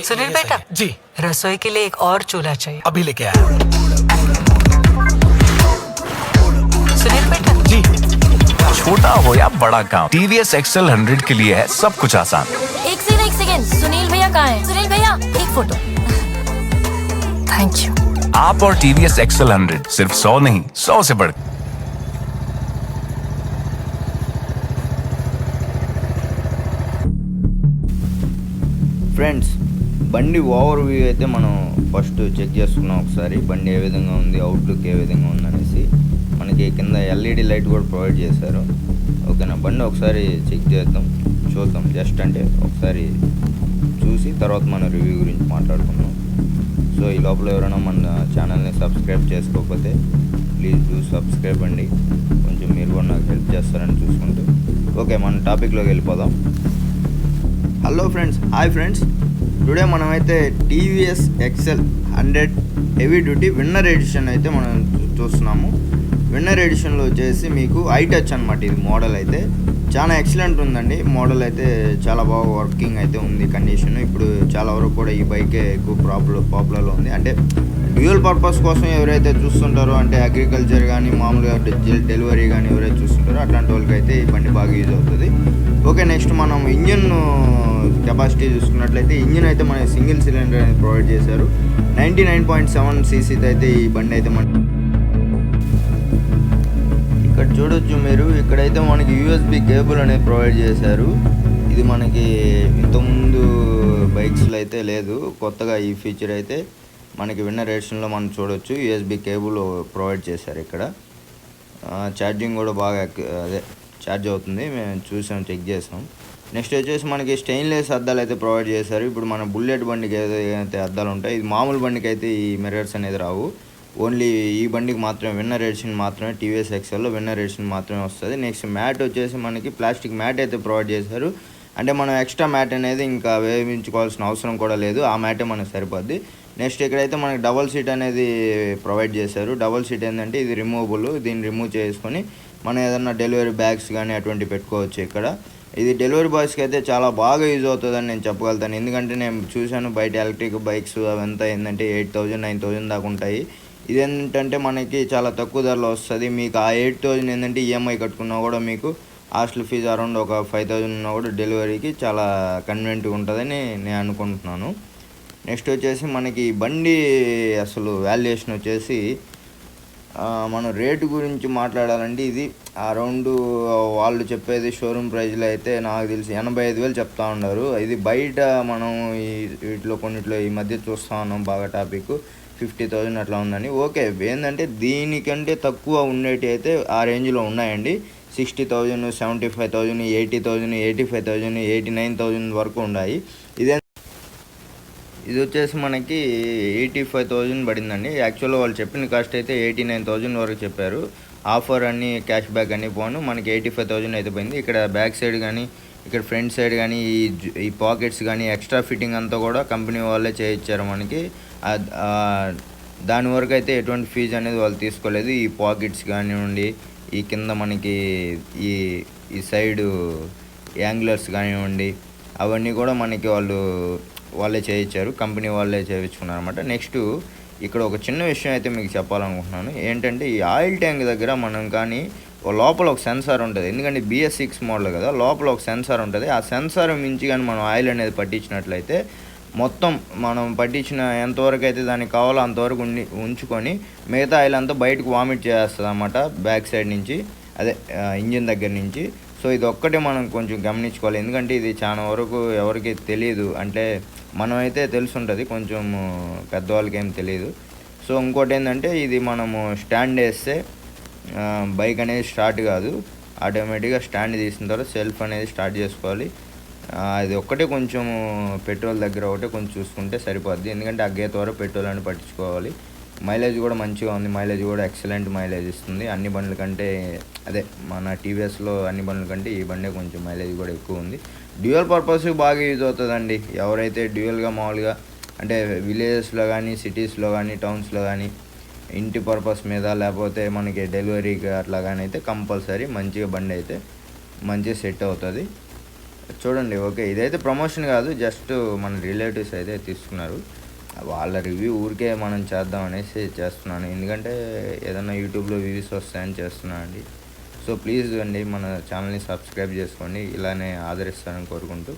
सुनील ये बेटा, सही है। जी रसोई के लिए एक और चूल्हा चाहिए। अभी लेके आया। सुनील बेटा, जी छोटा हो या बड़ा काम, टीवीएस एक्सएल 100 के लिए है सब कुछ आसान। एक सेकंड, सुनील भैया कहाँ हैं? सुनील भैया, एक फोटो। Thank you. आप और टीवीएस एक्सएल 100 सिर्फ 100 नहीं 100 से बढ़। ఫ్రెండ్స్, బండి ఓవర్ వ్యూ అయితే మనం ఫస్ట్ చెక్ చేసుకున్నాం. ఒకసారి బండి ఏ విధంగా ఉంది, అవుట్లుక్ ఏ విధంగా ఉంది అనేసి. మనకి కింద ఎల్ఈడి లైట్ కూడా ప్రొవైడ్ చేశారు. ఓకేనా, బండి ఒకసారి చెక్ చేద్దాం, చూద్దాం. జస్ట్ అంటే ఒకసారి చూసి తర్వాత మన రివ్యూ గురించి మాట్లాడుకుందాం. సో ఈ లోపల ఎవరైనా మన ఛానల్ని సబ్స్క్రైబ్ చేసుకోకపోతే ప్లీజ్ డూ సబ్స్క్రైబ్ అండి. కొంచెం మీరు కూడా నాకు హెల్ప్ చేస్తారని చూసుకుంటూ ఓకే, మన టాపిక్లోకి వెళ్ళిపోదాం. Hello friends, hi friends. Today మనమైతే TVS Excel 100 heavy duty winner edition అయితే మనం చూస్తున్నాము. విన్నర్ ఎడిషన్లో వచ్చేసి మీకు ఐటచ్ అనమాట. ఇది మోడల్ అయితే చాలా ఎక్సలెంట్ ఉందండి. మోడల్ అయితే చాలా బాగా వర్కింగ్ అయితే ఉంది, కండిషన్. ఇప్పుడు చాలా వరకు కూడా ఈ బైకే ఎక్కువ పాపులర్లో ఉంది. అంటే డ్యూయల్ పర్పస్ కోసం ఎవరైతే చూస్తుంటారో, అంటే అగ్రికల్చర్ కానీ మామూలుగా డెలివరీ కానీ ఎవరైతే చూస్తుంటారో అట్లాంటి వాళ్ళకి అయితే ఈ బండి బాగా యూజ్ అవుతుంది. ఓకే, నెక్స్ట్ మనం ఇంజిన్ కెపాసిటీ చూసుకున్నట్లయితే ఇంజిన్ అయితే మన సింగిల్ సిలిండర్ అనేది ప్రొవైడ్ చేశారు. 99.7 cc అయితే ఈ బండి అయితే మన ఇక్కడ చూడొచ్చు మీరు. ఇక్కడైతే మనకి యూఎస్బి కేబుల్ అనేది ప్రొవైడ్ చేశారు. ఇది మనకి ఇంతకుముందు బైక్స్లో అయితే లేదు, కొత్తగా ఈ ఫీచర్ అయితే మనకి విన్నర్ ఎడిషన్లో మనం చూడొచ్చు. యూఎస్బి కేబుల్ ప్రొవైడ్ చేశారు. ఇక్కడ ఛార్జింగ్ కూడా బాగా ఛార్జ్ అవుతుంది. మేము చూసాం, చెక్ చేసాం. నెక్స్ట్ వచ్చేసి మనకి స్టెయిన్లెస్ అద్దాలు అయితే ప్రొవైడ్ చేశారు. ఇప్పుడు మన బుల్లెట్ బండికి ఏదైతే అద్దాలు ఉంటాయి, ఇది మామూలు బండికి అయితే ఈ మిర్రర్స్ అనేది రావు. ఓన్లీ ఈ బండికి మాత్రమే విన్నర్ ఎడిషన్ మాత్రమే, టీవీఎస్ ఎక్సెల్లో విన్నర్ ఎడిషన్ మాత్రమే వస్తుంది. నెక్స్ట్ మ్యాట్ వచ్చేసి మనకి ప్లాస్టిక్ మ్యాట్ అయితే ప్రొవైడ్ చేశారు. అంటే మనం ఎక్స్ట్రా మ్యాట్ అనేది ఇంకా వేయించుకోవాల్సిన అవసరం కూడా లేదు, ఆ మ్యాటే మనకు సరిపోద్ది. నెక్స్ట్ ఇక్కడైతే మనకి డబల్ సీట్ అనేది ప్రొవైడ్ చేశారు. డబల్ సీట్ ఏంటంటే ఇది రిమూవబుల్. దీన్ని రిమూవ్ చేసుకొని మనం ఏదన్నా డెలివరీ బ్యాగ్స్ కానీ అటువంటివి పెట్టుకోవచ్చు. ఇక్కడ ఇది డెలివరీ బాయ్స్కి అయితే చాలా బాగా యూజ్ అవుతుందని నేను చెప్పగలుగుతాను. ఎందుకంటే నేను చూశాను బయట ఎలక్ట్రిక్ బైక్స్ అవంతా ఏంటంటే 8,000 9,000 దాకా ఉంటాయి. ఇదేంటంటే మనకి చాలా తక్కువ ధరలో వస్తుంది. మీకు ఆ 8,000 ఏంటంటే ఈఎంఐ కట్టుకున్నా కూడా మీకు హాస్టల్ ఫీజు అరౌండ్ ఒక 5,000 ఉన్నా కూడా డెలివరీకి చాలా కన్వీనియంట్గా ఉంటుందని నేను అనుకుంటున్నాను. నెక్స్ట్ వచ్చేసి మనకి బండి అసలు వాల్యుయేషన్ వచ్చేసి మనం రేటు గురించి మాట్లాడాలంటే ఇది అరౌండ్ వాళ్ళు చెప్పేది షోరూమ్ ప్రైజ్లో అయితే నాకు తెలిసి 85,000 చెప్తా ఉన్నారు. ఇది బయట మనం వీటిలో కొన్నిట్లో ఈ మధ్య చూస్తూ ఉన్నాం బాగా టాపిక్ 50,000 అట్లా ఉందని. ఓకే, ఏంటంటే దీనికంటే తక్కువ ఉండేటి అయితే ఆ రేంజ్లో ఉన్నాయండి. 60,000 75,000 80,000 85,000 89,000 వరకు ఉన్నాయి. ఇది వచ్చేసి మనకి 85,000 పడిందండి. యాక్చువల్గా వాళ్ళు చెప్పిన కాస్ట్ అయితే 89,000 వరకు చెప్పారు. ఆఫర్ అన్ని క్యాష్ బ్యాక్ అన్ని పోను మనకి 85,000 అయితే పోయింది. ఇక్కడ బ్యాక్ సైడ్ కానీ ఇక్కడ ఫ్రంట్ సైడ్ కానీ ఈ పాకెట్స్ కానీ ఎక్స్ట్రా ఫిట్టింగ్ అంతా కూడా కంపెనీ వాళ్ళే చేయించారు మనకి. దాని వరకు అయితే ఎటువంటి ఫీజు అనేది వాళ్ళు తీసుకోలేదు. ఈ పాకెట్స్ కానివ్వండి, ఈ కింద మనకి ఈ సైడు యాంగ్లర్స్ కానివ్వండి, అవన్నీ కూడా మనకి వాళ్ళే చేయించారు, కంపెనీ వాళ్ళే చేయించుకున్నారు అనమాట. నెక్స్ట్ ఇక్కడ ఒక చిన్న విషయం అయితే మీకు చెప్పాలనుకుంటున్నాను. ఏంటంటే ఈ ఆయిల్ ట్యాంక్ దగ్గర మనం కానీ లోపల ఒక సెన్సార్ ఉంటుంది. ఎందుకంటే BS6 మోడల్ కదా, లోపల ఒక సెన్సార్ ఉంటుంది. ఆ సెన్సార్ మించి కానీ మనం ఆయిల్ అనేది పట్టించినట్లయితే మొత్తం మనం పట్టించిన ఎంతవరకు అయితే దానికి కావాలో అంతవరకు ఉంచుకొని మిగతా ఆయిల్ అంతా బయటకు వామిట్ చేస్తుంది అన్నమాట, బ్యాక్ సైడ్ నుంచి, అదే ఇంజిన్ దగ్గర నుంచి. సో ఇది ఒక్కటే మనం కొంచెం గమనించుకోవాలి. ఎందుకంటే ఇది చాలా వరకు ఎవరికి తెలియదు. అంటే మనమైతే తెలుసుంటుంది, కొంచెం పెద్దవాళ్ళకి ఏం తెలియదు. సో ఇంకోటి ఏంటంటే ఇది మనము స్టాండ్ వేస్తే బైక్ అనేది స్టార్ట్ కాదు, ఆటోమేటిక్గా స్టాండ్ తీసిన తర్వాత సెల్ఫ్ అనేది స్టార్ట్ చేసుకోవాలి. అది ఒక్కటే కొంచెం పెట్రోల్ దగ్గర ఒకటే కొంచెం చూసుకుంటే సరిపోద్ది. ఎందుకంటే ఆ గేట్ వరకు పెట్రోల్ అని పట్టించుకోవాలి. మైలేజ్ కూడా మంచిగా ఉంది, మైలేజ్ కూడా ఎక్సలెంట్ మైలేజ్ ఇస్తుంది. అన్ని బండ్ల కంటే అదే మన టీవీఎస్లో అన్ని బండ్ల కంటే ఈ బండే కొంచెం మైలేజ్ కూడా ఎక్కువ ఉంది. డ్యూయల్ పర్పస్ బాగా యూజ్ అవుతుందండి. ఎవరైతే డ్యూయల్గా మామూలుగా అంటే విలేజెస్లో కానీ సిటీస్లో కానీ టౌన్స్లో కానీ ఇంటి పర్పస్ మీద లేకపోతే మనకి డెలివరీకి అట్లా కానీ అయితే కంపల్సరీ మంచిగా బండి అయితే మంచిగా సెట్ అవుతుంది. చూడండి. ఓకే, ఇదైతే ప్రమోషన్ కాదు, జస్ట్ మన రిలేటివ్స్ అయితే తీసుకున్నారు. వాళ్ళ రివ్యూ ఊరికే మనం చేద్దాం అనేసి చేస్తున్నాను, ఎందుకంటే ఏదన్నా యూట్యూబ్లో వ్యూస్ వస్తాయని చేస్తున్నానండి. సో ప్లీజ్ అండి మన ఛానల్ని సబ్స్క్రైబ్ చేసుకోండి, ఇలానే ఆదరిస్తారని కోరుకుంటూ